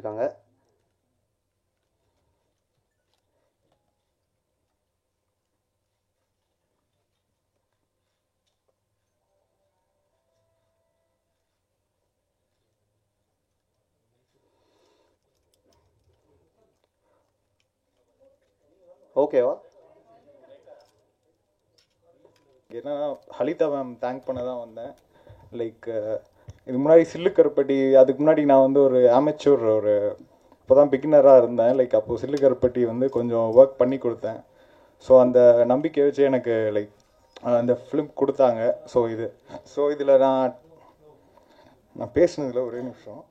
பண்ணியிருக்காங்க. ஓகேவா? ஏன்னா ஹலிதா மேம் தேங்க் பண்ண தான் வந்தேன். லைக் இதுக்கு முன்னாடி சில்லு கருப்பட்டி, அதுக்கு முன்னாடி நான் வந்து ஒரு ஆமெச்சூர், ஒரு இப்போ தான் பிகினராக இருந்தேன். லைக் அப்போது சில்லு கருப்பட்டி வந்து கொஞ்சம் ஒர்க் பண்ணி கொடுத்தேன். ஸோ அந்த நம்பிக்கை வச்சு எனக்கு லைக் அந்த ஃபிலிம் கொடுத்தாங்க. ஸோ இதில் நான் பேசுனதில் ஒரே நிமிஷம்.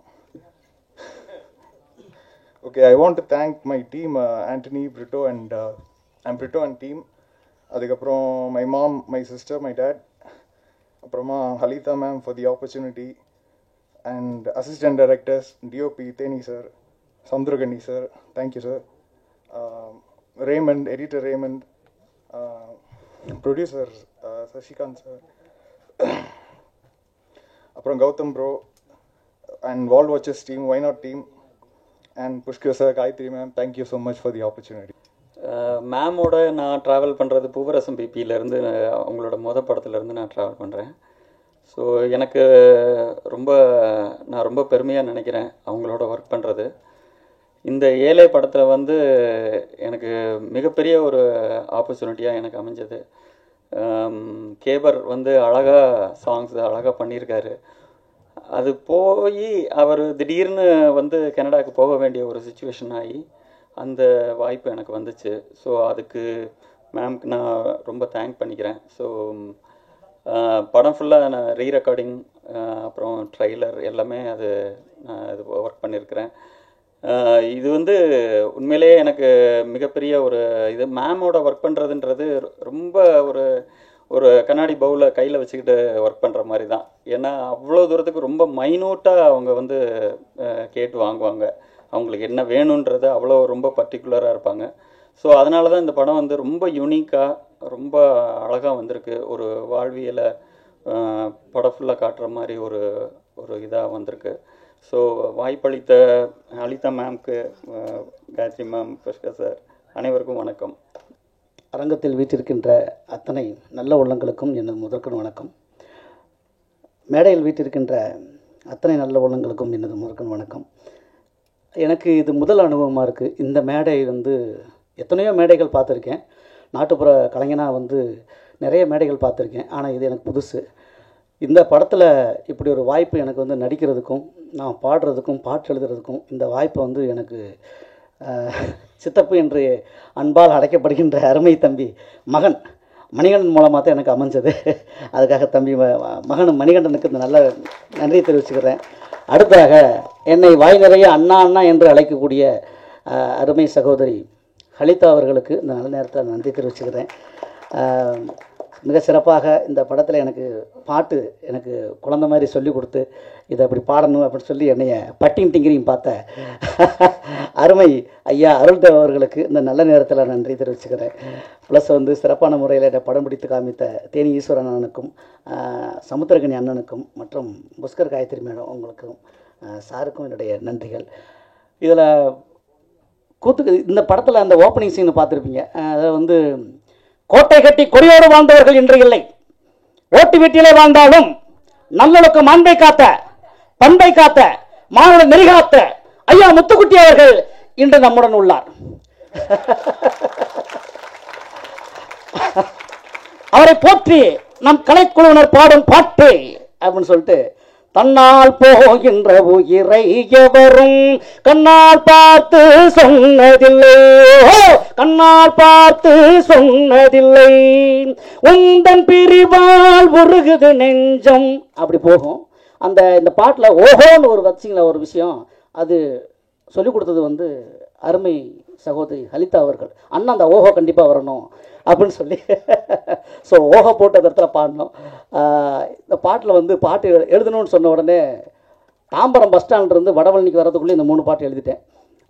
Okay, I want to thank my team, Antony, Brito and team. அதுக்கப்புறம் my mom, my sister, my dad, அப்புறமா Halitha ma'am for the opportunity, and assistant directors DOP Theni sir, Samuthirakani sir, thank you sir, Raymond, editor Raymond, producer Sasikanth sir, அப்புறம் Gautham bro and Wall வாட்சஸ் team, Y Not team, and Pushkar sir, Gayathri ma'am, thank you so much for the opportunity. மேமோட நான் travel பண்ணுறது பூவரசம் பிபியிலேருந்து, அவங்களோட படத்துலேருந்து நான் travel பண்ணுறேன். So எனக்கு நான் ரொம்ப பெருமையாக நினைக்கிறேன் அவங்களோட ஒர்க் பண்ணுறது. இந்த ஏழை படத்தில் வந்து எனக்கு மிகப்பெரிய ஒரு ஆப்பர்ச்சுனிட்டியாக எனக்கு அமைஞ்சது. கேபர் வந்து அழகாக சாங்ஸ் அழகாக பண்ணியிருக்காரு. அது போய் அவர் திடீர்னு வந்து கனடாவுக்கு போக வேண்டிய ஒரு சுச்சுவேஷன் ஆகி அந்த வாய்ப்பு எனக்கு வந்துச்சு. ஸோ அதுக்கு மேம்க்கு நான் ரொம்ப தேங்க் பண்ணிக்கிறேன். ஸோ படம் ஃபுல்லாக நான் ரீரெக்கார்டிங், அப்புறம் ட்ரெய்லர் எல்லாமே நான் இது ஒர்க் பண்ணியிருக்கிறேன். இது வந்து உண்மையிலேயே எனக்கு மிகப்பெரிய ஒரு இது. மேமோட ஒர்க் பண்ணுறதுன்றது ரொம்ப ஒரு கண்ணாடி பவுலை கையில் வச்சுக்கிட்டு ஒர்க் பண்ணுற மாதிரி தான். ஏன்னா அவ்வளோ தூரத்துக்கு ரொம்ப மைனூட்டாக அவங்க வந்து கேட்டு வாங்குவாங்க. அவங்களுக்கு என்ன வேணுன்றதை அவ்வளோ ரொம்ப பர்டிகுலராக இருப்பாங்க. ஸோ அதனால தான் இந்த படம் வந்து ரொம்ப யூனிக்காக, ரொம்ப அழகாக வந்திருக்கு. ஒரு வாழ்வியலை படம் ஃபுல்லாக காட்டுற மாதிரி ஒரு இதாக வந்திருக்கு. ஸோ வாய்ப்பளித்த ஹலிதா மேம்க்கு, காயத்ரி மேம், புஷ்கர் சார், அனைவருக்கும் வணக்கம். அரங்கத்தில் வீற்றிருக்கின்ற அத்தனை நல்ல உள்ளங்களுக்கும் எனது முதற்கண் வணக்கம். மேடையில் வீற்றிருக்கின்ற அத்தனை நல்ல உள்ளங்களுக்கும் எனது முதற்கண் வணக்கம். எனக்கு இது முதல் அனுபவமாக இருக்குது. இந்த மேடை வந்து எத்தனையோ மேடைகள் பார்த்துருக்கேன். நாட்டுப்புற கலைஞனாக வந்து நிறைய மேடைகள் பார்த்துருக்கேன். ஆனால் இது எனக்கு புதுசு. இந்த படத்தில் இப்படி ஒரு வாய்ப்பு எனக்கு வந்து நடிக்கிறதுக்கும், நான் பாடுறதுக்கும், பாட்டு எழுதுறதுக்கும் இந்த வாய்ப்பை வந்து எனக்கு சித்தப்பு என்று அன்பால் அழைக்கப்படுகின்ற அருமை தம்பி மகன் மணிகண்டன் மூலமாக தான் எனக்கு அமைஞ்சது. அதுக்காக தம்பி மகன் மணிகண்டனுக்கு இந்த நல்ல நன்றியை தெரிவிச்சுக்கிறேன். அடுத்ததாக என்னை வாய் நிறைய அண்ணா அண்ணா என்று அழைக்கக்கூடிய அருமை சகோதரி ஹலிதா அவர்களுக்கு இந்த நல்ல நேரத்தில் நன்றி தெரிவிச்சுக்கிறேன். மிக சிறப்பாக இந்த படத்தில் எனக்கு பாட்டு எனக்கு குழந்தை மாதிரி சொல்லி கொடுத்து இதை அப்படி பாடணும் அப்படின்னு சொல்லி என்னைய பட்டிங் டிங்கிரியும் பார்த்த அருமை ஐயா அருள்தேவ் அவர்களுக்கு இந்த நல்ல நேரத்தில் நன்றி தெரிவிச்சுக்கிறேன். ப்ளஸ் வந்து சிறப்பான முறையில் இதை படம் பிடித்து காமித்த தேனி ஈஸ்வரன் அண்ணனுக்கும், சமுத்திரகனி அண்ணனுக்கும், மற்றும் புஷ்கர் காயத்ரி மேடம் உங்களுக்கும் சாருக்கும் என்னுடைய நன்றிகள். இதில் இந்த படத்தில் அந்த ஓப்பனிங் சீனை பார்த்துருப்பீங்க. அதை வந்து கோட்டை கட்டி கொடியோடு வாழ்ந்தவர்கள் இன்று இல்லை, ஓட்டு வீட்டிலே வாழ்ந்தாலும் நல்லொழுக்கம் அன்பை காத்த, பண்பை காத்த, மானுட நெறிகாத்த ஐயா முத்துக்குட்டி அவர்கள் இன்று நம்முடன் உள்ளார். அவரை போற்றி நம் கலைக்குழுவினர் பாடும் பாட்டு அப்படின்னு சொல்லிட்டு, தன்னால் போகின்ற உயிரை எவரும் கண்ணால் பார்த்து சொன்னதில்லை, கண்ணால் பார்த்து சொன்னதில்லை, உந்தன் பிரிவால் உருகுது நெஞ்சம், அப்படி போகும். இந்த பாட்டில் ஓஹோன்னு ஒரு வச்சிங்களா ஒரு விஷயம், அது சொல்லிக் கொடுத்தது வந்து அருமை சகோதரி ஹலிதா அவர்கள். அண்ணா அந்த ஓஹோ கண்டிப்பாக வரணும் அப்படின்னு சொல்லி ஸோ ஓஹோ போட்டு அந்த இடத்துல பாடணும். இந்த பாட்டில் வந்து பாட்டு எழுதணும்னு சொன்ன உடனே தாம்பரம் பஸ் ஸ்டாண்ட்லேருந்து வடபழனிக்கு வரதுக்குள்ளே இந்த 3 பாட்டு எழுதிட்டேன்.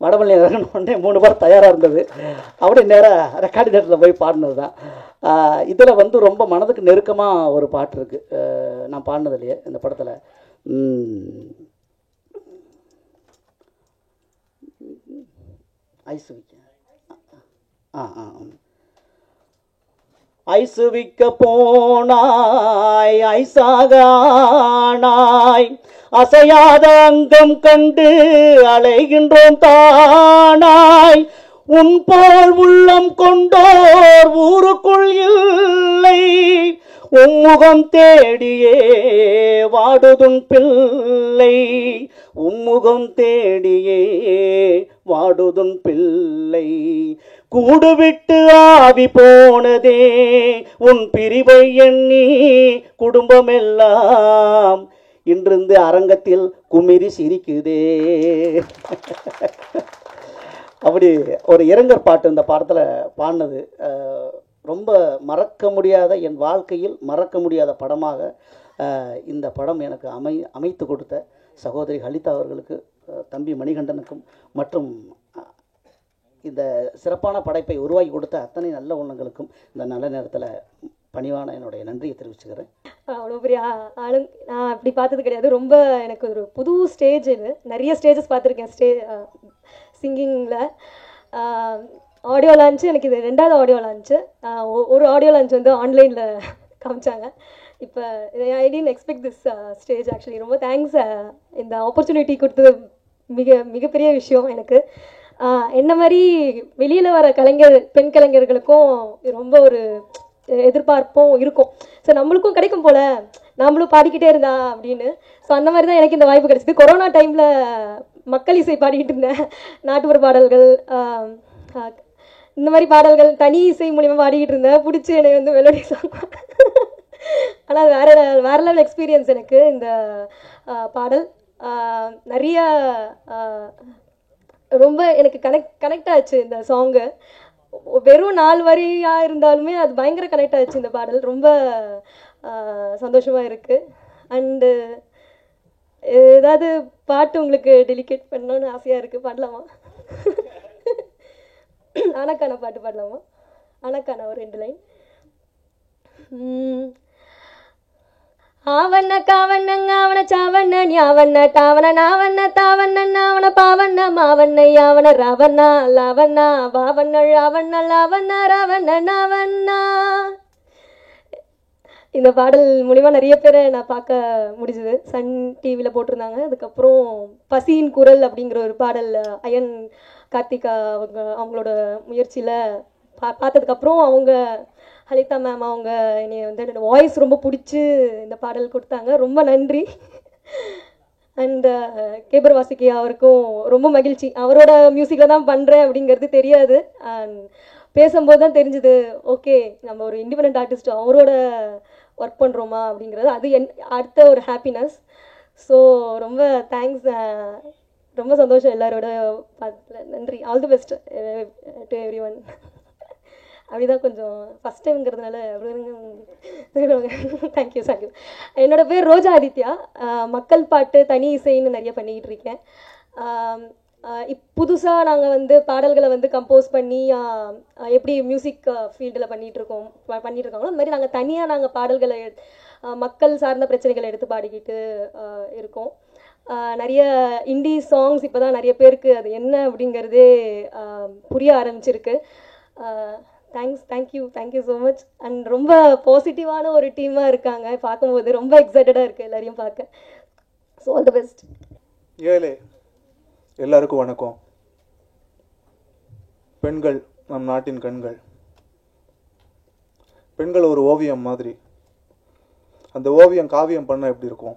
வடபழனி இறங்கின உடனே 3 பாட்டு தயாராக இருந்தது. அப்படியே நேராக ரெக்கார்டிங் தேட்டரில் போய் பாடினது தான். இதில் வந்து ரொம்ப மனதுக்கு நெருக்கமாக ஒரு பாட்டு இருக்குது நான் பாடினதுலையே இந்த படத்தில். ஐஸ் விற்க ஐஸ் விற்க போனாய் ஐசாகானாய் அசையாத அங்கம் கண்டு அலைகின்றோம் தானாய் உன் போல் உள்ளம் கொண்டோர் ஊருக்குள் இல்லை உம்முகம் தேடியே வாடுதுன் பிள்ளை உம்முகம் தேடியே வாடுதுன் பிள்ளை கூடு விட்டு ஆவி போனதே உன் பிரிவை எண்ணி குடும்பமெல்லாம் இன்றிருந்து அரங்கத்தில் குமிரி சிரிக்குதே. அப்படி ஒரு இரங்கற் பாட்டு இந்த பாடத்தில் பாடினது ரொம்ப மறக்க முடியாத, என் வாழ்க்கையில் மறக்க முடியாத படமாக இந்த படம் எனக்கு அமைத்து கொடுத்த சகோதரி ஹலிதா அவர்களுக்கு, தம்பி மணிகண்டனுக்கும் மற்றும் இந்த சிறப்பான படைப்பை உருவாக்கி கொடுத்த அத்தனை நல்ல உள்ளங்களுக்கும் இந்த நல்ல நேரத்தில் பணிவான என்னுடைய நன்றியை தெரிவிச்சுக்கிறேன். அவ்வளோ பெரிய நான் அப்படி பார்த்தது கிடையாது. ரொம்ப எனக்கு ஒரு புது ஸ்டேஜ். இது நிறைய ஸ்டேஜஸ் பார்த்துருக்கேன் சிங்கிங்கில். ஆடியோ லான்ச்சு எனக்கு இது 2வது ஆடியோ லான்ச்சு. ஒரு ஆடியோ லான்ச் வந்து ஆன்லைனில் காமிச்சாங்க. இப்போ I didn't expect this stage actually. ரொம்ப தேங்க்ஸ். இந்த ஆப்பர்ச்சுனிட்டி கொடுத்தது மிகப்பெரிய விஷயம் எனக்கு. என்ன மாதிரி வெளியில் வர பெண் கலைஞர்களுக்கும் ரொம்ப ஒரு எதிர்பார்ப்பும் இருக்கும். ஸோ நம்மளுக்கும் கிடைக்கும் போல், நம்மளும் பாடிக்கிட்டே இருந்தா அப்படின்னு. ஸோ அந்த மாதிரி தான் எனக்கு இந்த வாய்ப்பு கிடைச்சிது. கொரோனா டைமில் மக்கள் இசை பாடிக்கிட்டு இருந்தேன். நாட்டுப்புற பாடல்கள், இந்த மாதிரி பாடல்கள் தனி இசை மூலிமா பாடிக்கிட்டு இருந்தேன். பிடிச்சி என்னை வந்து மெலோடி சாங். ஆனால் வேற லெவல் எக்ஸ்பீரியன்ஸ் எனக்கு இந்த பாடல். நிறைய ரொம்ப எனக்கு கனெக்ட் ஆச்சு இந்த சாங்கு. வெறும் 4 வரியாக இருந்தாலுமே அது பயங்கர கனெக்ட் ஆச்சு இந்த பாடல். ரொம்ப சந்தோஷமாக இருக்குது. அண்டு ஏதாவது பாட்டு உங்களுக்கு டெலிகேட் பண்ணணும்னு ஆசையாக இருக்குது. பாடலாமா? ஆனக்கான பாட்டு பாடலாமா? ஆனக்கான ஒரு 2 லைன். ஆவண்ண காவண்ணங்க அவன சாவண்ண ஞாவண்ண தாவன நாவண்ண தாவண்ண நாவன பாவண்ண மாவண்ண யாவன ராவண்ணா லாவண்ணா பாவண்ண ராவண்ண லாவண்ணா ராவண்ண நாவண்ணா. இந்த பாடல் மூலிமா நிறைய பேரை நான் பார்க்க முடிஞ்சுது. சன் டிவியில் போட்டிருந்தாங்க. அதுக்கப்புறம் பசியின் குரல் அப்படிங்கிற ஒரு பாடல் அயன் கார்த்திகா அவங்களோட முயற்சியில் பார்த்ததுக்கப்புறம் அவங்க ஹலிதா மேம் அவங்க என்னை வந்து என்னோட வாய்ஸ் ரொம்ப பிடிச்சி இந்த பாடல் கொடுத்தாங்க. ரொம்ப நன்றி. அண்ட் கேபர் வாசிக்கி அவருக்கும் ரொம்ப மகிழ்ச்சி. அவரோட மியூசிக்கில் தான் பண்ணுறேன் அப்படிங்கிறது தெரியாது. அண்ட் பேசும்போது தான் தெரிஞ்சுது, ஓகே நம்ம ஒரு இண்டிபெண்டன்ட் ஆர்டிஸ்ட் அவரோட ஒர்க் பண்ணுறோமா அப்படிங்கிறது. அது அடுத்த ஒரு ஹாப்பினஸ். ஸோ ரொம்ப தேங்க்ஸ். ரொம்ப சந்தோஷம் எல்லாரோட நன்றி. All the best to every one. அப்படிதான் கொஞ்சம் ஃபஸ்ட் டைம்ங்கிறதுனால தேங்க்யூ. என்னோடய பேர் ரோஜா ஆதித்யா. மக்கள் பாட்டு, தனி இசைன்னு நிறைய பண்ணிக்கிட்டு இருக்கேன். புதுசாக நாங்கள் வந்து பாடல்களை வந்து கம்போஸ் பண்ணி எப்படி மியூசிக் ஃபீல்டில் பண்ணிகிட்ருக்காங்களோ அந்த மாதிரி நாங்கள் பாடல்களை மக்கள் சார்ந்த பிரச்சனைகளை எடுத்து பாடிக்கிட்டு இருக்கோம். நிறைய இண்டி சாங்ஸ் இப்போ தான் நிறைய பேருக்கு அது என்ன அப்படிங்கிறதே புரிய ஆரம்பிச்சிருக்கு. Thank you so much. அண்ட் ரொம்ப பாசிட்டிவான ஒரு டீமாக இருக்காங்க. பார்க்கும்போது ரொம்ப எக்ஸைட்டடாக இருக்குது எல்லாரையும் பார்க்க. So all the best. எல்லாருக்கும் வணக்கம். பெண்கள் நம் நாட்டின் கண்கள். பெண்கள் ஒரு ஓவியம் மாதிரி. அந்த ஓவியம் காவியம் பண்ண எப்படி இருக்கும்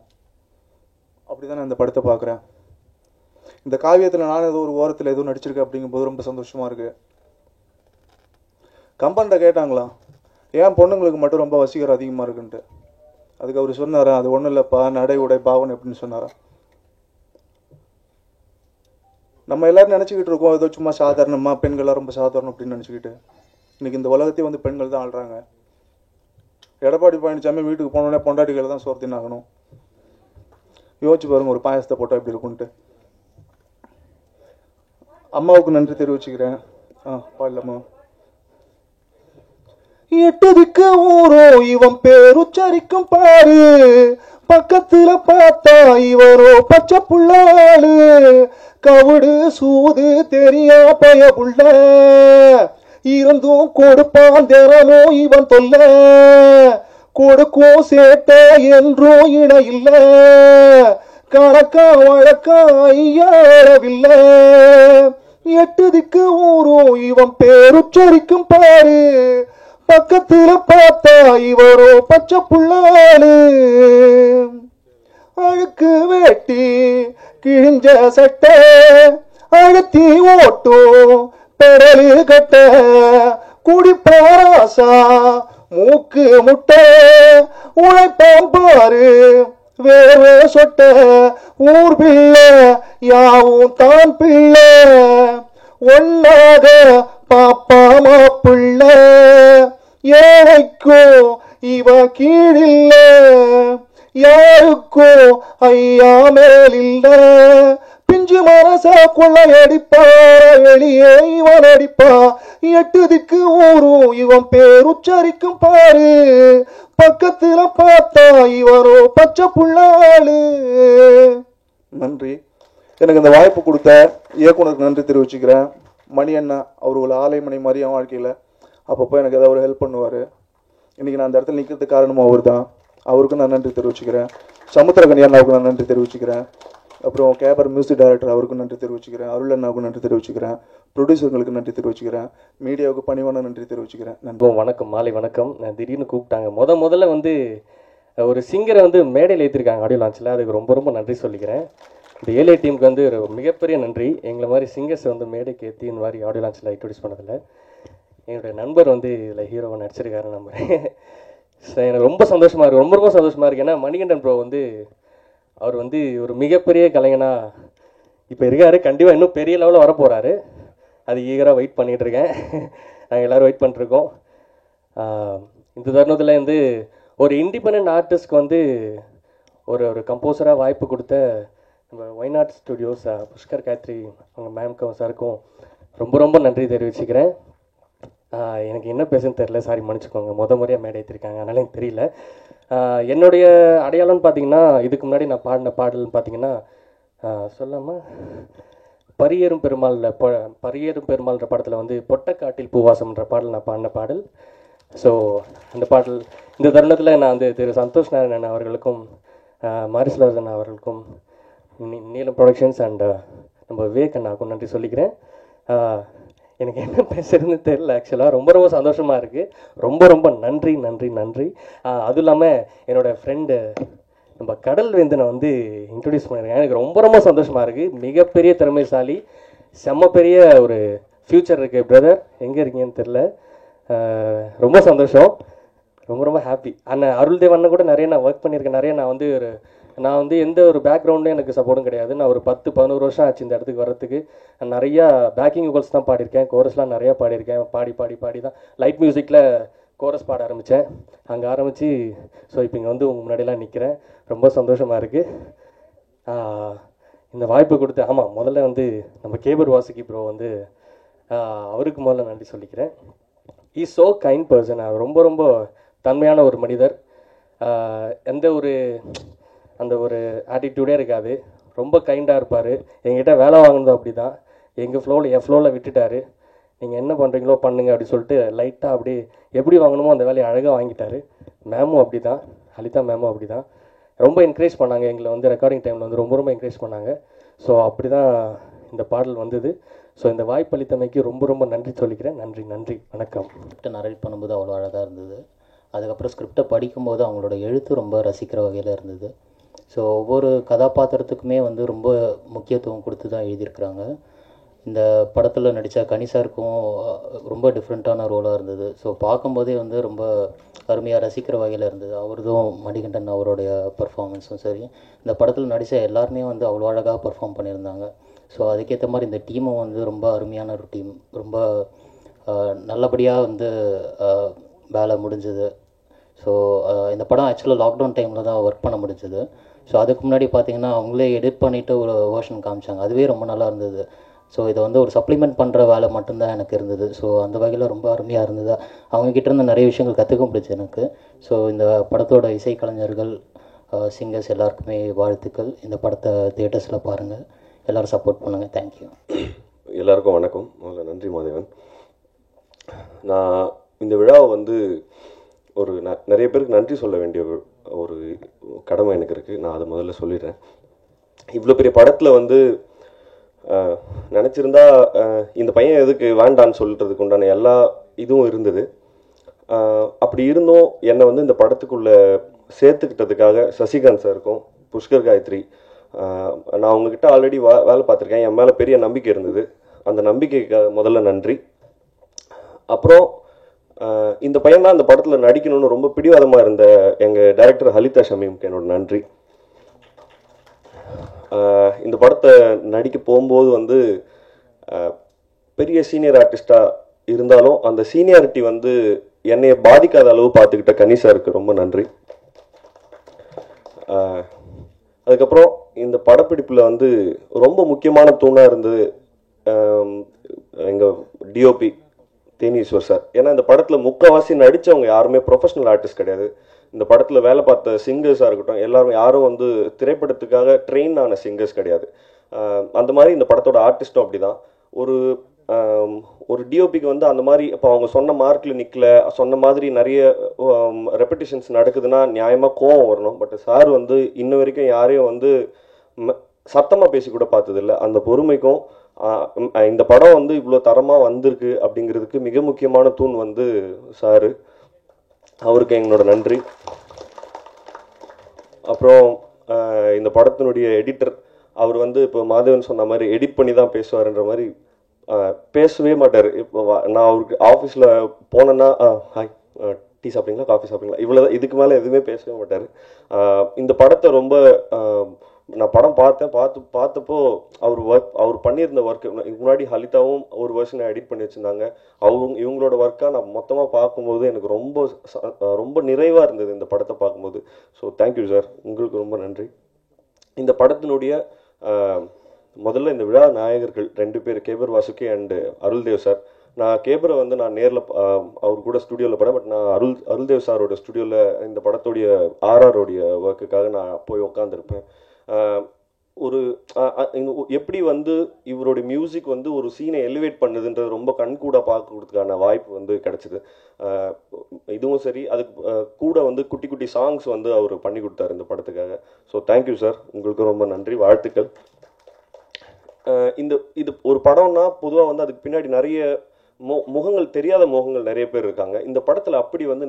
அப்படிதான் நான் இந்த படத்தை பார்க்குறேன். இந்த காவியத்தில் நான் ஏதோ ஒரு ஓரத்தில் எதுவும் நடிச்சிருக்கேன் அப்படிங்கும்போது ரொம்ப சந்தோஷமாக இருக்குது. கம்பன்ட்ட கேட்டாங்களா ஏன் பொண்ணுங்களுக்கு மட்டும் ரொம்ப வசீகரம் அதிகமாக இருக்குன்ட்டு. அதுக்கு அவர் சொன்னாரா, அது ஒன்றும் இல்லைப்பா, நடை உடை பாவனை அப்படின்னு சொன்னாரா. நம்ம எல்லாரும் நினச்சிக்கிட்டு இருக்கோம் ஏதோ சும்மா சாதாரணமாக பெண்கள்லாம் ரொம்ப சாதாரணம் அப்படின்னு நினச்சிக்கிட்டு. இன்னைக்கு இந்த உலகத்தையும் வந்து பெண்கள் தான் ஆள்றாங்க. எடப்பாடி பழனிசாமி வீட்டுக்கு போனோடனே பொண்டாட்டிகளை தான் சோறு தின்னாகணும். யோசிச்சு பாருங்க ஒரு பாயசத்தை போட்டால் எப்படி இருக்குன்ட்டு. அம்மாவுக்கு நன்றி தெரிவிச்சுக்கிறேன். பாடலாமா? எட்டதுக்கு ஊரோ இவன் பேருச்சரிக்கும் பாரு, பக்கத்துல பார்த்தா இவரோ பச்சை புள்ளாளு, கவுடு சூது தெரியா பயவுள்ள இருந்தும் கொடுப்பான் திறனும் இவன் தொல்ல கொடுக்கும் சேட்ட என்றும் இண இல்ல கணக்கா வழக்கா ஐயாவில்லை 8 திக்கு ஊரும் இவன் பேருச்சரிக்கும் பாரு பக்கத்துல பார்த்தா இவரோ பச்சை புள்ளாளு அழுக்கு வேட்டி கிழிஞ்ச சட்டை அழுத்தி ஓட்டும் பெடலு கட்ட குடிப்பாராசா மூக்கு முட்டை உழைப்பாம் பாரு வேறு சொட்ட ஊர் பிள்ளை யாவும் தான் பிள்ளை ஒன்னாக பாப்பா மாப்பிள்ள ஏழைக்கோ இவ கீழில்ல யாருக்கோ ஐயா மேலில்ல பிஞ்சு மனச கொள்ளையடிப்பா வெளியே இவன் அடிப்பா 8 திக்கு ஊரும் இவன் பேருச்சரிக்கும் பாரு பக்கத்துல பார்த்தா இவரோ பச்சை புள்ளாளு. நன்றி. எனக்கு இந்த வாய்ப்பு கொடுத்த இயக்குனருக்கு நன்றி தெரிவிச்சுக்கிறேன். மணி அண்ணா அவர்கள் ஆலைமணி மாதிரி என் வாழ்க்கையில் அப்பப்போ எனக்கு ஏதாவது ஒரு ஹெல்ப் பண்ணுவார். இன்றைக்கி நான் அந்த இடத்துல நிற்கிறதுக்கு காரணமும் அவர் தான். அவருக்கும் நான் நன்றி தெரிவிச்சுக்கிறேன். சமுத்திரகனி அண்ணாவுக்கு நான் நன்றி தெரிவிச்சுக்கிறேன். அப்புறம் கேபர் மியூசிக் டைரக்டர் அவருக்கும் நன்றி தெரிவிச்சுக்கிறேன். அருள் அண்ணாவுக்கும் நன்றி தெரிவிச்சுக்கிறேன். ப்ரொடியூசர்களுக்கு நன்றி தெரிவிச்சுக்கிறேன். மீடியாவுக்கு பணிவான நன்றி தெரிவிச்சுக்கிறேன். நன்றி. வணக்கம், மாலை வணக்கம். திடீர்னு கூப்பிட்டாங்க. முதல்ல வந்து ஒரு சிங்கரை வந்து மேடையில் ஏற்றிருக்காங்க ஆடியோ லான்ச்சில். அதுக்கு ரொம்ப ரொம்ப நன்றி சொல்லிக்கிறேன். இந்த ஏலே டீமுக்கு வந்து ஒரு மிகப்பெரிய நன்றி. எங்களை மாதிரி சிங்கர்ஸ் வந்து மேடைக்கு ஏற்றி இந்த மாதிரி ஆடியோ லான்ச்சில் இன்ட்ரோடியூஸ் பண்ணதில்லை. என்னுடைய நண்பர் வந்து இதில் ஹீரோவை நடிச்சிருக்காரு. எனக்கு ரொம்ப சந்தோஷமாக இருக்குது. ரொம்ப சந்தோஷமாக இருக்குது. ஏன்னா மணிகண்டன் ப்ரோ வந்து அவர் வந்து ஒரு மிகப்பெரிய கலைஞனாக இப்போ இருக்கார். கண்டிப்பாக இன்னும் பெரிய லெவலில் வரப்போகிறாரு. அது ஈகராக வெயிட் பண்ணிகிட்ருக்கேன். நாங்கள் எல்லோரும் வெயிட் பண்ணிட்டுருக்கோம். இந்த தருணத்தில் வந்து ஒரு இண்டிபெண்ட் ஆர்டிஸ்ட்க்கு வந்து ஒரு கம்போசராக வாய்ப்பு கொடுத்த நம்ம ஒய்நாட் ஸ்டுடியோஸ் புஷ்கர் காயத்ரி அவங்க மேம்க்கும் சாருக்கும் ரொம்ப நன்றி தெரிவிச்சுக்கிறேன். எனக்கு என்ன பேசுன்னு தெரில, சாரி மன்னிச்சுக்கோங்க. முறையாக மேடை ஏற்றிருக்காங்க, அதனால எனக்கு தெரியல. என்னுடைய அடையாளம்னு பார்த்தீங்கன்னா, இதுக்கு முன்னாடி நான் பாடின பாடல்னு பார்த்தீங்கன்னா சொல்லாமல் பரியேறும் பெருமாள்ன்ற படத்தில் வந்து பொட்டக்காட்டில் பூவாசம்ன்ற பாடல் நான் பாடின பாடல். ஸோ அந்த பாடல் இந்த தருணத்தில் நான் வந்து திரு சந்தோஷ் நாராயணன் அவர்களுக்கும் மாரிஸ்லாசன் அவர்களுக்கும் நீலம் ப்ரொடக்ஷன்ஸ் அண்ட் நம்ம விவேக் அண்ணாவுக்கும் நன்றி சொல்லிக்கிறேன். எனக்கு என்ன பேசுறதுன்னு தெரியல. ஆக்சுவலாக ரொம்ப சந்தோஷமாக இருக்குது. ரொம்ப நன்றி. அதுவும் இல்லாமல் என்னோடய ஃப்ரெண்டு நம்ம கடல் வேந்தனை வந்து இன்ட்ரடியூஸ் பண்ணியிருக்கேன். எனக்கு ரொம்ப சந்தோஷமாக இருக்குது. மிகப்பெரிய திறமைசாலி, செம்ம பெரிய ஒரு ஃப்யூச்சர் இருக்குது. பிரதர் எங்கே இருக்கீங்கன்னு தெரில. ரொம்ப சந்தோஷம். ரொம்ப ஹாப்பி. அண்ணன் அருள் தேவ் அண்ணன் கூட நிறைய நான் ஒர்க் பண்ணியிருக்கேன். நான் வந்து எந்த ஒரு பேக்ரவுண்ட்லேயும் எனக்கு சப்போர்ட்டும் கிடையாது. நான் ஒரு 10-11 வருஷம் ஆச்சு இந்த இடத்துக்கு வர்றதுக்கு. நான் நிறையா பேக்கிங் வோக்கல்ஸ் தான் பாடியிருக்கேன். கோரஸ்லாம் நிறையா பாடியிருக்கேன். பாடி தான் லைட் மியூசிக்கில் கோரஸ் பாட ஆரம்பித்தேன். அங்கே ஆரம்பித்து ஸோ இப்போ இங்கே வந்து உங்கள் முன்னாடியெல்லாம் நிற்கிறேன். ரொம்ப சந்தோஷமாக இருக்குது. இந்த வாய்ப்பு கொடுத்து முதல்ல வந்து நம்ம கேபர் வாசுகி ப்ரோ வந்து அவருக்கு முதல்ல நன்றி சொல்லிக்கிறேன். Is so kind person. ரொம்ப தன்மையான ஒரு மனிதர். அந்த ஒரு ஆட்டிடியூடே இருக்காது. ரொம்ப கைண்டாக இருப்பார். என்கிட்ட வேலை வாங்கினதும் அப்படி தான். என் ஃப்ளோவில் விட்டுட்டார். நீங்கள் என்ன பண்ணுறீங்களோ பண்ணுங்க அப்படி சொல்லிட்டு லைட்டாக அப்படி எப்படி வாங்கணுமோ அந்த வேலையை அழகாக வாங்கிட்டார். மேமும் அப்படி தான், ஹலிதா மேமும் அப்படி தான். ரொம்ப என்கரேஜ் பண்ணாங்க எங்களை வந்து ரெக்கார்டிங் டைமில் வந்து ரொம்ப என்கரேஜ் பண்ணாங்க. ஸோ அப்படி தான் இந்த பாடல் வந்தது. ஸோ இந்த வாய்ப்பளித்தமைக்கு ரொம்ப நன்றி சொல்லிக்கிறேன். நன்றி வணக்கம். ஸ்கிரிப்டை நரேட் பண்ணும்போது அவ்வளோ அழகாக இருந்தது. அதுக்கப்புறம் ஸ்கிரிப்டை படிக்கும்போது அவங்களோட எழுத்து ரொம்ப ரசிக்கிற வகையில் இருந்தது. ஸோ ஒவ்வொரு கதாபாத்திரத்துக்குமே வந்து ரொம்ப முக்கியத்துவம் கொடுத்து தான் எழுதியிருக்கிறாங்க. இந்த படத்தில் நடித்த கனிசாருக்கும் ரொம்ப டிஃப்ரெண்ட்டான ரோலாக இருந்தது. ஸோ பார்க்கும்போதே வந்து ரொம்ப அருமையாக ரசிக்கிற வகையில் இருந்தது. அவரதும் மணிகண்டன் அவருடைய பர்ஃபார்மன்ஸும் சரி, இந்த படத்தில் நடித்த எல்லாருமே வந்து அவ்வளோ அழகாக பர்ஃபார்ம் பண்ணியிருந்தாங்க. ஸோ அதுக்கேற்ற மாதிரி இந்த டீமும் வந்து ரொம்ப அருமையான ஒரு டீம். ரொம்ப நல்லபடியாக வந்து வேலை முடிஞ்சது. ஸோ இந்த படம் ஆக்சுவலாக லாக்டவுன் டைமில் தான் ஒர்க் பண்ண முடிஞ்சது. ஸோ அதுக்கு முன்னாடி பார்த்தீங்கன்னா அவங்களே எடிட் பண்ணிவிட்டு ஒரு வேர்ஷன் காமிச்சாங்க. அதுவே ரொம்ப நல்லா இருந்தது. ஸோ இதை வந்து ஒரு சப்ளிமெண்ட் பண்ணுற வேலை மட்டும்தான் எனக்கு இருந்தது. ஸோ அந்த வகையில் ரொம்ப அருமையாக இருந்தது. அவங்கக்கிட்ட இருந்து நிறைய விஷயங்கள் கற்றுக்க முடிச்சு எனக்கு. ஸோ இந்த படத்தோட இசைக்கலைஞர்கள், சிங்கர்ஸ் எல்லாருக்குமே வாழ்த்துக்கள். இந்த படத்தை தியேட்டர்ஸில் பாருங்கள். எல்லோரும் சப்போர்ட் பண்ணுங்கள். தேங்க்யூ. எல்லாருக்கும் வணக்கம். முதல்ல நன்றி மாதவன். நான் இந்த விழாவை வந்து ஒரு நிறைய பேருக்கு நன்றி சொல்ல வேண்டிய ஒரு கடமை எனக்கு இருக்குது. நான் அதை முதல்ல சொல்லிடுறேன். இவ்வளோ பெரிய படத்தில் வந்து நினச்சிருந்தா இந்த பையன் எதுக்கு வேண்டான்னு சொல்கிறதுக்கு உண்டான எல்லா இதுவும் இருந்தது. அப்படி இருந்தும் என்னை வந்து இந்த படத்துக்குள்ளே சேர்த்துக்கிட்டதுக்காக சசிகாந்த் சாருக்கும் புஷ்கர் காயத்ரி, நான் உங்ககிட்ட ஆல்ரெடி வேலை பார்த்துருக்கேன். என் மேலே பெரிய நம்பிக்கை இருந்தது. அந்த நம்பிக்கைக்கு முதல்ல நன்றி. அப்புறம் இந்த பையன் தான் இந்த படத்தில் நடிக்கணும்னு ரொம்ப பிடிவாதமாக இருந்த எங்கள் டைரக்டர் ஹலிதா ஷமீமுக்கு என்னோட நன்றி. இந்த படத்தை நடிக்க போகும்போது வந்து பெரிய சீனியர் ஆர்டிஸ்டாக இருந்தாலும் அந்த சீனியாரிட்டி வந்து என்னைய பாதிக்காத அளவு பார்த்துக்கிட்ட கனிசாருக்கு ரொம்ப நன்றி. அதுக்கப்புறம் இந்த படப்பிடிப்பில் வந்து ரொம்ப முக்கியமான தூணாக இருந்தது எங்கள் டிஓபி தேனீஸ்வர் சார். ஏன்னா இந்த படத்தில் முக்கால்வாசி நடித்தவங்க யாருமே ப்ரொஃபஷனல் ஆர்டிஸ்ட் கிடையாது. இந்த படத்தில் வேலை பார்த்த சிங்கர்ஸாக இருக்கட்டும் எல்லாரும் யாரும் வந்து திரைப்படத்துக்காக ட்ரெயின் ஆன சிங்கர்ஸ் கிடையாது. அந்த மாதிரி இந்த படத்தோட ஆர்டிஸ்ட்டும் அப்படி தான். ஒரு டிஓபிக்கு வந்து அந்த மாதிரி இப்போ அவங்க சொன்ன மார்க்கில் நிற்கல, சொன்ன மாதிரி நிறைய ரெப்படிஷன்ஸ் நடக்குதுன்னா நியாயமாக கோவம் வரணும். பட் சார் வந்து இன்ன வரைக்கும் யாரையும் வந்து சத்தமாக பேசி கூட பார்த்ததில்ல. அந்த பொறுமைக்கும் இந்த படம் வந்து இவ்வளோ தரமாக வந்திருக்கு அப்படிங்கிறதுக்கு மிக முக்கியமான தூண் வந்து சாரு. அவருக்கு எங்களோட நன்றி. அப்புறம் இந்த படத்தினுடைய எடிட்டர், அவர் வந்து இப்போ மாதவன் சொன்ன மாதிரி எடிட் பண்ணி தான் பேசுவார்ன்ற மாதிரி பேசவே மாட்டார். இப்போ நான் அவருக்கு ஆஃபீஸில் போனேன்னா ஹாய் டீ சாப்பிட்றீங்களா, காஃபி சாப்பிட்றீங்களா, இவ்வளோ, இதுக்கு மேலே எதுவுமே பேசவே மாட்டார். இந்த படத்தை ரொம்ப நான் படம் பார்த்தப்போ அவர் பண்ணியிருந்த ஒர்க்கு முன்னாடி ஹலிதாவும் ஒரு வெர்ஷனை எடிட் பண்ணி வச்சுருந்தாங்க. இவங்களோட ஒர்க்காக நான் மொத்தமாக பார்க்கும்போது எனக்கு ரொம்ப நிறைவாக இருந்தது இந்த படத்தை பார்க்கும்போது. ஸோ தேங்க்யூ சார், உங்களுக்கு ரொம்ப நன்றி. இந்த படத்தினுடைய முதல்ல இந்த விழா நாயகர்கள் 2 பேர், கேபர் வாசுகி அண்டு அருள்தேவ் சார். நான் கேபரை வந்து நான் நேரில் அவர் கூட ஸ்டுடியோவில் படம், பட் நான் அருள்தேவ் சாரோட ஸ்டுடியோவில் இந்த படத்தோடைய ஆர்ஆரோடைய ஒர்க்குக்காக நான் போய் உட்காந்துருப்பேன். எப்படி வந்து இவருடைய மியூசிக் வந்து ஒரு சீனை எலிவேட் பண்ணுதுன்றது ரொம்ப கண்கூட பார்க்கறதுக்கான வாய்ப்பு வந்து கிடச்சிது. இதுவும் சரி, அதுக்கு கூட வந்து குட்டி குட்டி சாங்ஸ் வந்து அவர் பண்ணி கொடுத்தாரு இந்த படத்துக்காக. ஸோ தேங்க்யூ சார், உங்களுக்கு ரொம்ப நன்றி, வாழ்த்துக்கள். இது ஒரு படம்னா பொதுவாக வந்து அதுக்கு பின்னாடி நிறைய முகங்கள், தெரியாத முகங்கள் நிறைய பேர் இருக்காங்க. இந்த படத்தில் அப்படி வந்து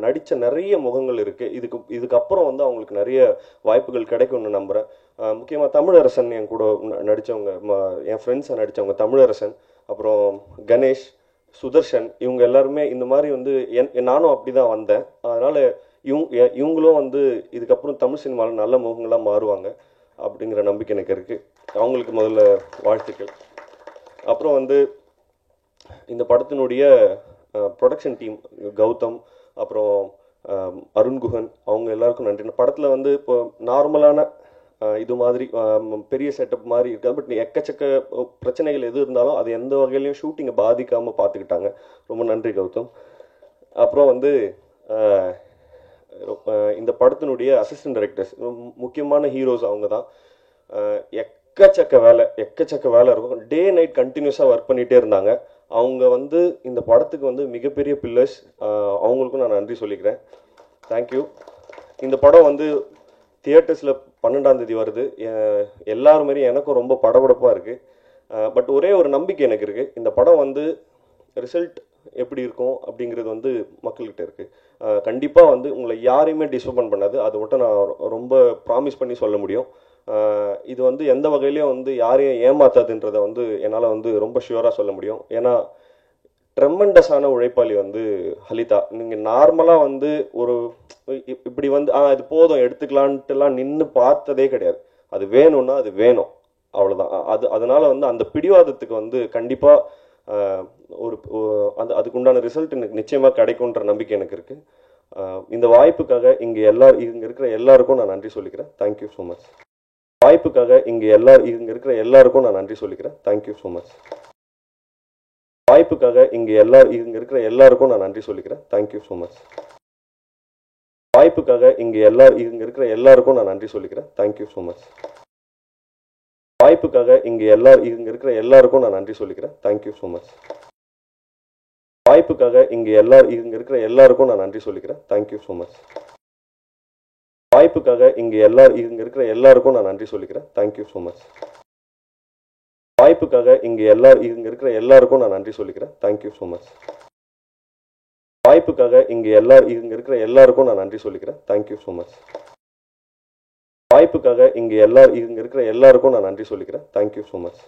நடித்த நிறைய முகங்கள் இருக்குது. இதுக்கப்புறம் வந்து அவங்களுக்கு நிறைய வாய்ப்புகள் கிடைக்கும்னு நம்புகிறேன். முக்கியமாக தமிழரசன், என் கூட நடித்தவங்க, என் ஃப்ரெண்ட்ஸாக நடித்தவங்க தமிழரசன், அப்புறம் கணேஷ், சுதர்ஷன், இவங்க எல்லாருமே இந்த மாதிரி வந்து நானும் அப்படி தான் வந்தேன். அதனால் இவங்களும் வந்து இதுக்கப்புறம் தமிழ் சினிமாவில் நல்ல முகங்களாக மாறுவாங்க அப்படிங்கிற நம்பிக்கை எனக்கு இருக்குது. அவங்களுக்கு முதல்ல வாழ்த்துக்கள். அப்புறம் வந்து இந்த படத்தினுடைய ப்ரொடக்ஷன் டீம் கௌதம், அப்புறம் அருண்குஹன், அவங்க எல்லாருக்கும் நன்றி. இந்த படத்தில் வந்து இப்போ நார்மலான இது மாதிரி பெரிய செட்டப் மாதிரி இருக்காது, பட் எக்கச்சக்க பிரச்சனைகள் எது இருந்தாலும் அது எந்த வகையிலையும் ஷூட்டிங்கை பாதிக்காமல் பார்த்துக்கிட்டாங்க. ரொம்ப நன்றி கௌதம். அப்புறம் வந்து இந்த படத்தினுடைய அசிஸ்டன்ட் டைரக்டர்ஸ், முக்கியமான ஹீரோஸ் அவங்க தான். எக்கச்சக்க வேலை இருக்கும். டே நைட் கண்டினியூஸாக ஒர்க் பண்ணிகிட்டே இருந்தாங்க. அவங்க வந்து இந்த படத்துக்கு வந்து மிகப்பெரிய பில்லர்ஸ். அவங்களுக்கும் நான் நன்றி சொல்லிக்கிறேன். தேங்க்யூ. இந்த படம் வந்து தியேட்டர்ஸில் 12ஆம் தேதி வருது. எல்லாரும் மாதிரி எனக்கும் ரொம்ப படபடப்பாக இருக்குது. பட் ஒரே ஒரு நம்பிக்கை எனக்கு இருக்குது, இந்த படம் வந்து ரிசல்ட் எப்படி இருக்கும் அப்படிங்கிறது வந்து மக்கள்கிட்ட இருக்குது. கண்டிப்பாக வந்து உங்களை யாரையுமே டிசப்பாயின்ட் பண்ணாது, அது மட்டும் நான் ரொம்ப ப்ராமிஸ் பண்ணி சொல்ல முடியும். இது வந்து எந்த வகையிலையும் வந்து யாரையும் ஏமாத்தாதுன்றதை வந்து என்னால் வந்து ரொம்ப ஷியூராக சொல்ல முடியும். ஏன்னா ட்ரெமெண்டஸான உழைப்பாளி வந்து ஹலிதா. நீங்கள் நார்மலாக வந்து ஒரு இப்படி வந்து இது போதும் எடுத்துக்கலான்ட்டுலாம் நின்று பார்த்ததே கிடையாது. அது வேணும்னா அது வேணும், அவ்வளோதான். அதனால வந்து அந்த பிடிவாதத்துக்கு வந்து கண்டிப்பாக அதுக்குண்டான ரிசல்ட் எனக்கு நிச்சயமாக கிடைக்கும்ன்ற நம்பிக்கை எனக்கு இருக்குது. இந்த வாய்ப்புக்காக இங்கே இருக்கிற எல்லாருக்கும் நான் நன்றி சொல்லிக்கிறேன். Thank you so much. வாய்ப்புக்காக இங்கே இருக்கிற எல்லாருக்கும் நான் நன்றி சொல்லிக்கிறேன். Thank you so much. வாய்ப்புக்காக இங்கே இருக்கிற எல்லாருக்கும் நான் நன்றி சொல்லிக்கிறேன். Thank you so much. வாய்ப்புக்காக இங்கே இருக்கிற எல்லாருக்கும் நான் நன்றி சொல்லிக்கிறேன். Thank you so much. வாய்ப்புக்காக இங்கே இங்கே இருக்கிற எல்லாருக்கும் நான் நன்றி சொல்லிக்கிறேன். Thank you so much. வாய்ப்புக்காக இங்கே இங்கே இருக்கிற எல்லாருக்கும் நான் நன்றி சொல்லிக்கிறேன். Thank you so much. வாய்ப்புக்காக இங்கே இங்கே இருக்கிற எல்லாருக்கும் நான் நன்றி சொல்லிக்கிறேன். Thank you so much. வாய்ப்புக்காக இங்கே இங்கே இருக்கிற எல்லாருக்கும் நான் நன்றி சொல்லிக்கிறேன். Thank you so much. வாய்ப்புக்காக இங்கே இங்கே இருக்கிற எல்லாருக்கும் நான் நன்றி சொல்லிக்கிறேன். Thank you so much. வாய்ப்புக்காக இங்கே இங்கே இருக்கிற எல்லாருக்கும் நான் நன்றி சொல்லிக்கிறேன். Thank you so much.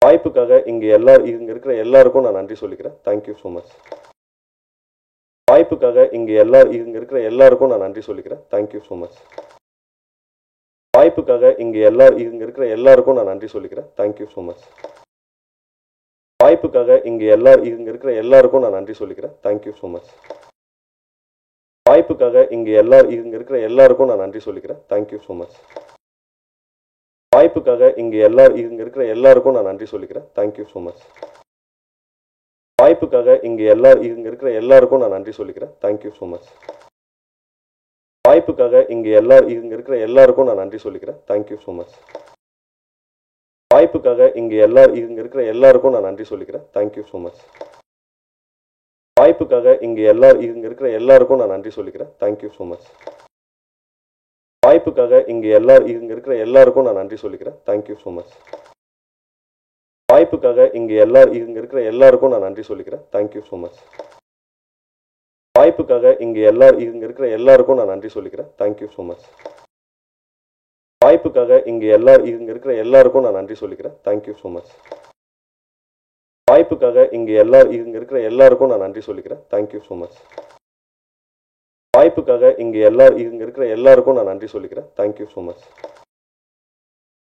வாய்ப்புக்காக இங்கே இங்கே இருக்கிற எல்லாருக்கும் நான் நன்றி சொல்லிக்கிறேன். Thank you so much. வாய்ப்புக்காக இங்கே இங்கே இருக்கிற எல்லாருக்கும் நான் நன்றி சொல்லிக்கிறேன். Thank you so much. வாய்ப்புக்காக இங்கே இங்கே இருக்கிற எல்லாருக்கும் நான் நன்றி சொல்லிக்கிறேன். Thank you so much. வாய்ப்புக்காக இங்கே இங்கே இருக்கிற எல்லாருக்கும் நான் நன்றி சொல்லிக்கிறேன். Thank you so much. வாய்ப்புக்காக இங்கே இங்கே இருக்கிற எல்லாருக்கும் நான் நன்றி சொல்லிக்கிறேன். Thank you so much. வாய்ப்புக்காக இங்கே இங்கே இருக்கிற எல்லாருக்கும் நான் நன்றி சொல்லிக்கிறேன். Thank you so much. வாய்ப்புக்காக இங்கே இங்கே இருக்கிற எல்லாருக்கும் நான் நன்றி சொல்லிக்கிறேன். Thank you so much. வாய்ப்புக்காக இங்கே இங்கே இருக்கிற எல்லாருக்கும் நான் நன்றி சொல்லிக்கிறேன். Thank you so much. வாய்ப்புக்காக இங்கே இங்கே இருக்கிற எல்லாருக்கும் நான் நன்றி சொல்லிக்கிறேன். Thank you so much. வாய்ப்புக்காக இங்கே இங்கே இருக்கிற எல்லாருக்கும் நான் நன்றி சொல்லிக்கிறேன். Thank you so much. வாய்ப்புக்காக இங்கே இங்கே இருக்கிற எல்லாருக்கும் நான் நன்றி சொல்லிக்கிறேன். Thank you so much. வாய்ப்புக்காக இங்கே இங்கே இருக்கிற எல்லாருக்கும் நான் நன்றி சொல்லிக்கிறேன். Thank you so much. வாய்ப்புக்காக இங்கே இங்கே இருக்கிற எல்லாருக்கும் நான் நன்றி சொல்லிக்கிறேன். Thank you so much. வாய்ப்புக்காக இங்கே இங்கே இருக்கிற எல்லாருக்கும் நான் நன்றி சொல்லிக்கிறேன். Thank you so much. வாய்ப்புக்காக இங்கே இங்கே இருக்கிற எல்லாருக்கும் நான் நன்றி சொல்லிக்கிறேன். Thank you so much. வாய்ப்புக்காக இங்கே இங்கே இருக்கிற எல்லாருக்கும் நான் நன்றி சொல்லிக்கிறேன். Thank you so much. வாய்ப்புக்காக இங்கே இங்கே இருக்கிற எல்லாருக்கும் நான் நன்றி சொல்லிக்கிறேன். Thank you so much.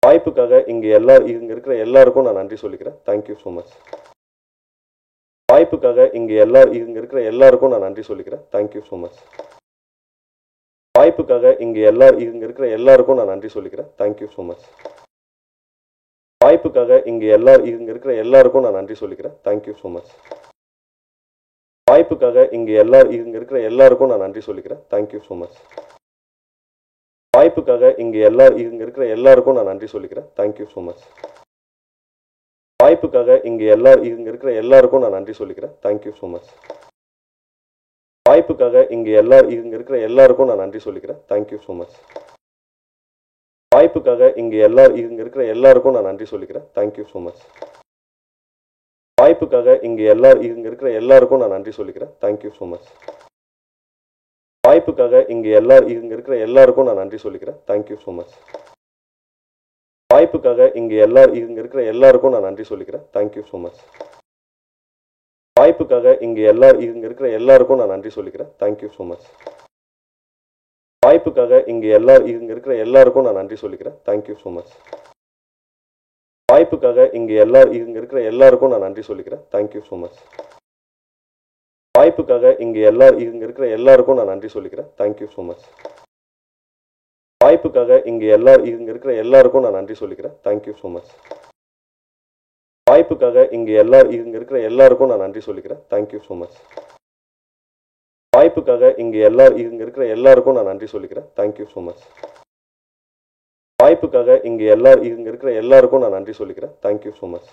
வாய்ப்புக்காக இங்கே இங்கே இருக்கிற எல்லாருக்கும் நான் நன்றி சொல்லிக்கிறேன். Thank you so much. வாய்ப்புக்காக இங்கே இங்கே இருக்கிற எல்லாருக்கும் நான் நன்றி சொல்லிக்கிறேன். Thank you so much. வாய்ப்புக்காக இங்கே இங்கே இருக்கிற எல்லாருக்கும் நான் நன்றி சொல்லிக்கிறேன். Thank you so much. வாய்ப்புக்காக இங்கே இங்கே இருக்கிற எல்லாருக்கும் நான் நன்றி சொல்லிக்கிறேன். Thank you so much. வாய்ப்புக்காக இங்கே இங்கே இருக்கிற எல்லாருக்கும் நான் நன்றி சொல்லிக்கிறேன். Thank you so much. வாய்ப்புக்காக இங்கே இங்கே இருக்கிற எல்லாருக்கும் நான் நன்றி சொல்லிக்கிறேன். Thank you so much. வாய்ப்புக்காக இங்கே இங்கே இருக்கிற எல்லாருக்கும் நான் நன்றி சொல்லிக்கிறேன். Thank you so much. வாய்ப்புக்காக இங்கே இங்கே இருக்கிற எல்லாருக்கும் நான் நன்றி சொல்லிக்கிறேன். Thank you so much. வாய்ப்புக்காக இங்கே இங்கே இருக்கிற எல்லாருக்கும் நான் நன்றி சொல்லிக்கிறேன். Thank you so much. வாய்ப்புக்காக இங்கே இங்கே இருக்கிற எல்லாருக்கும் நான் நன்றி சொல்லிக்கிறேன். Thank you so much. வாய்ப்புக்காக இங்கே இங்கே இருக்கிற எல்லாருக்கும் நான் நன்றி சொல்லிக்கிறேன். Thank you so much. வாய்ப்புக்காக இங்கே இங்கே இருக்கிற எல்லாருக்கும் நான் நன்றி சொல்லிக்கிறேன். Thank you so much. வாய்ப்புக்காக இங்கே இங்கே இருக்கிற எல்லாருக்கும் நான் நன்றி சொல்லிக்கிறேன். Thank you so much. வாய்ப்புக்காக இங்கே இங்கே இருக்கிற எல்லாருக்கும் நான் நன்றி சொல்லிக்கிறேன். Thank you so much. வாய்ப்புக்காக இங்கே இங்கே இருக்கிற எல்லாருக்கும் நான் நன்றி சொல்லிக்கிறேன். Thank you so much. வாய்ப்புக்காக இங்கே இங்கே இருக்கிற எல்லாருக்கும் நான் நன்றி சொல்லிக்கிறேன். Thank you so much. வாய்ப்புக்காக இங்கே இங்கே இருக்கிற எல்லாருக்கும் நான் நன்றி சொல்லிக்கிறேன். Thank you so much. வாய்ப்புக்காக இங்கே இங்கே இருக்கிற எல்லாருக்கும் நான் நன்றி சொல்லிக்கிறேன். Thank you so much. வாய்ப்புக்காக இங்கே இங்கே இருக்கிற எல்லாருக்கும் நான் நன்றி சொல்லிக்கிறேன். Thank you so much.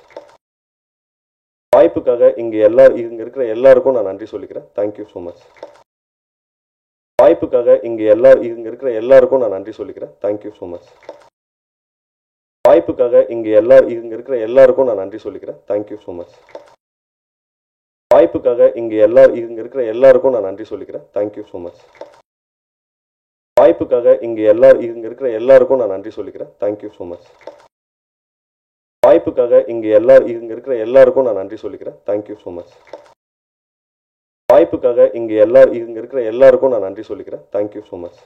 வாய்ப்புக்காக இங்கே இங்கே இருக்கிற எல்லாருக்கும் நான் நன்றி சொல்லிக்கிறேன். Thank you so much. வாய்ப்புக்காக இங்கே இங்கே இருக்கிற எல்லாருக்கும் நான் நன்றி சொல்லிக்கிறேன். Thank you so much. வாய்ப்புக்காக இங்கே இங்கே இருக்கிற எல்லாருக்கும் நான் நன்றி சொல்லிக்கிறேன். Thank you so much. வாய்ப்புக்காக இங்கே இங்கே இருக்கிற எல்லாருக்கும் நான் நன்றி சொல்லிக்கிறேன். Thank you so much. வாய்ப்புக்காக இங்கே இங்கே இருக்கிற எல்லாருக்கும் நான் நன்றி சொல்லிக்கிறேன். Thank you so much. வாய்ப்புக்காக இங்கே இங்கே இருக்கிற எல்லாருக்கும் நான் நன்றி சொல்லிக்கிறேன். Thank you so much. வாய்ப்புக்காக இங்கே இங்கே இருக்கிற எல்லாருக்கும் நான் நன்றி சொல்லிக்கிறேன். Thank you so much.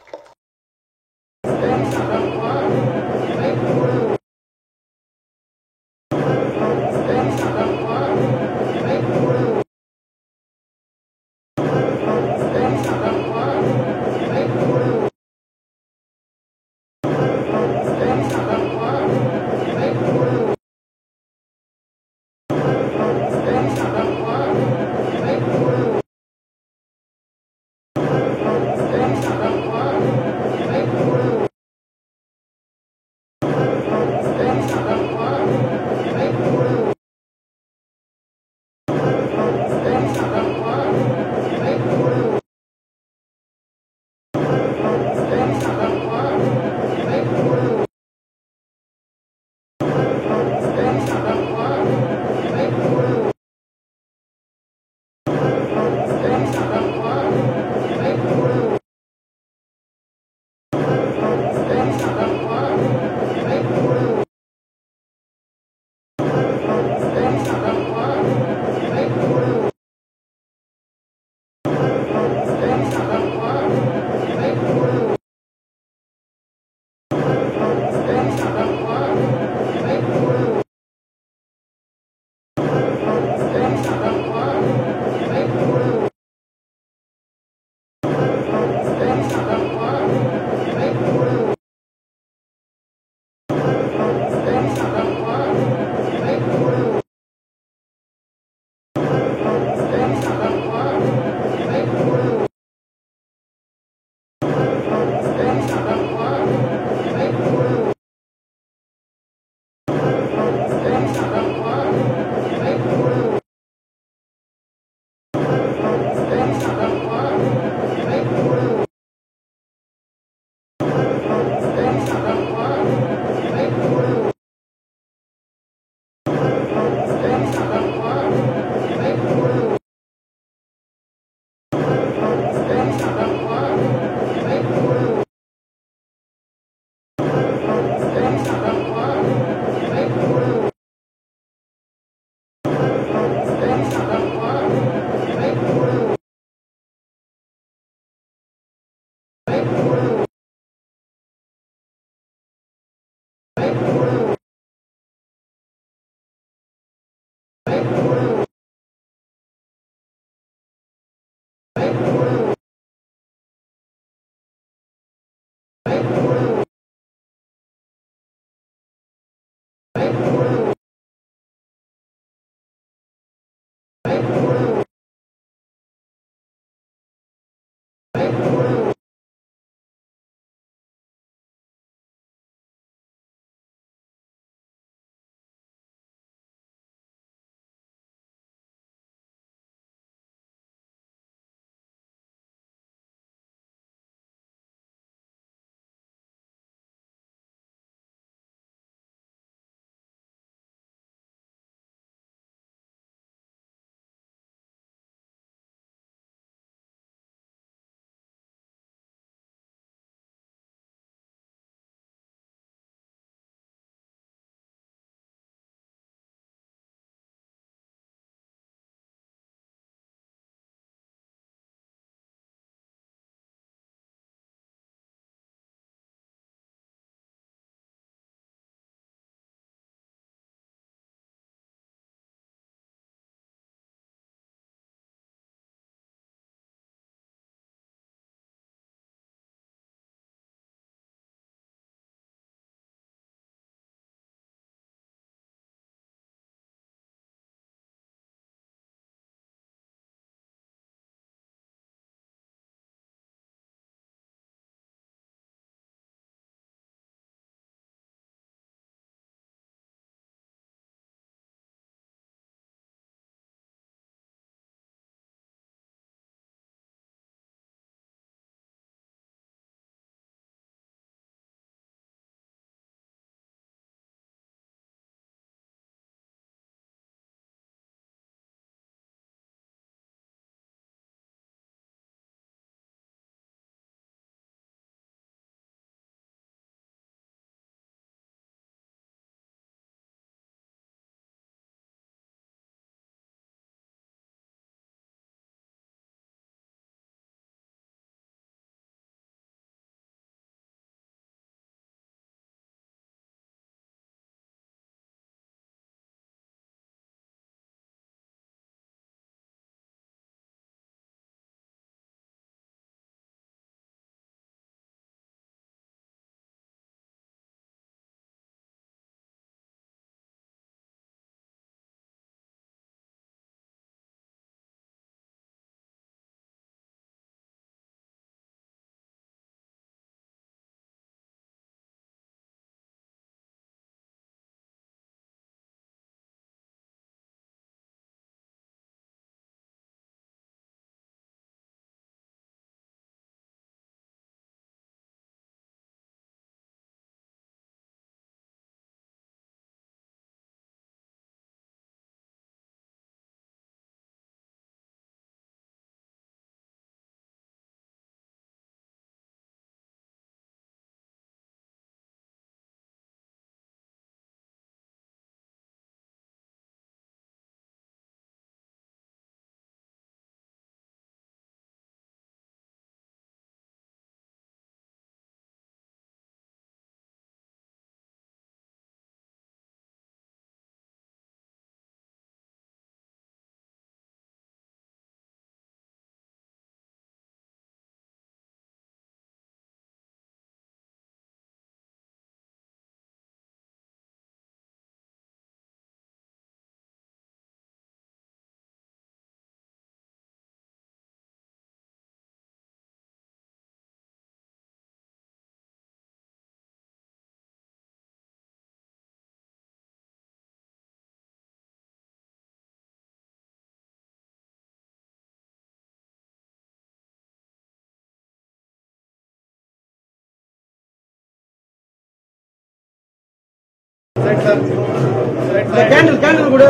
Candle candle கூட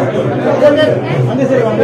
அந்த சரி வாங்க.